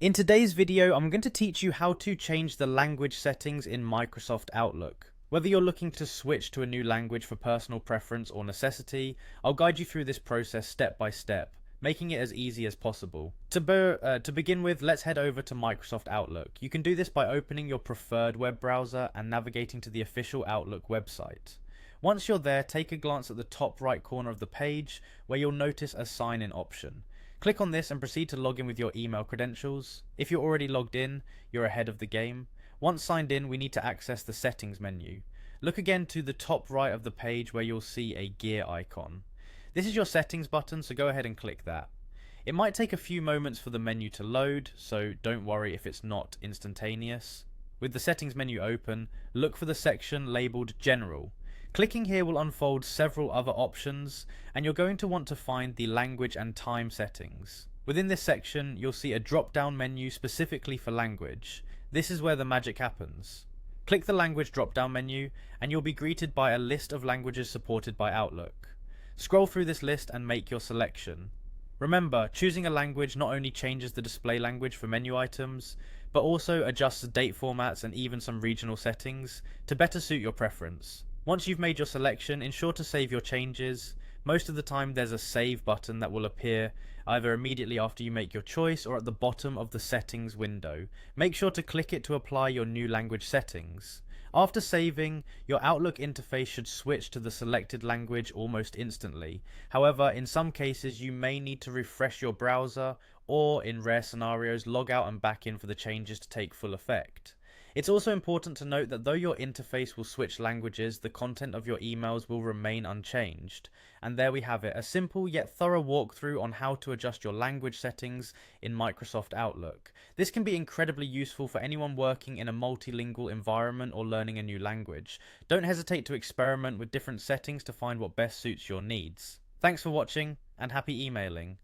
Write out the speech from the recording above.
In today's video, I'm going to teach you how to change the language settings in Microsoft Outlook. Whether you're looking to switch to a new language for personal preference or necessity, I'll guide you through this process step by step, making it as easy as possible. To begin with, let's head over to Microsoft Outlook. You can do this by opening your preferred web browser and navigating to the official Outlook website. Once you're there, take a glance at the top right corner of the page where you'll notice a sign-in option. Click on this and proceed to log in with your email credentials. If you're already logged in, you're ahead of the game. Once signed in, we need to access the settings menu. Look again to the top right of the page where you'll see a gear icon. This is your settings button, so go ahead and click that. It might take a few moments for the menu to load, so don't worry if it's not instantaneous. With the settings menu open, look for the section labelled General. Clicking here will unfold several other options, and you're going to want to find the language and time settings. Within this section, you'll see a drop-down menu specifically for language. This is where the magic happens. Click the language drop-down menu, and you'll be greeted by a list of languages supported by Outlook. Scroll through this list and make your selection. Remember, choosing a language not only changes the display language for menu items, but also adjusts date formats and even some regional settings to better suit your preference. Once you've made your selection, ensure to save your changes. Most of the time there's a save button that will appear either immediately after you make your choice or at the bottom of the settings window. Make sure to click it to apply your new language settings. After saving, your Outlook interface should switch to the selected language almost instantly. However, in some cases you may need to refresh your browser or, in rare scenarios, log out and back in for the changes to take full effect. It's also important to note that though your interface will switch languages, the content of your emails will remain unchanged. And there we have it, a simple yet thorough walkthrough on how to adjust your language settings in Microsoft Outlook. This can be incredibly useful for anyone working in a multilingual environment or learning a new language. Don't hesitate to experiment with different settings to find what best suits your needs. Thanks for watching, and happy emailing.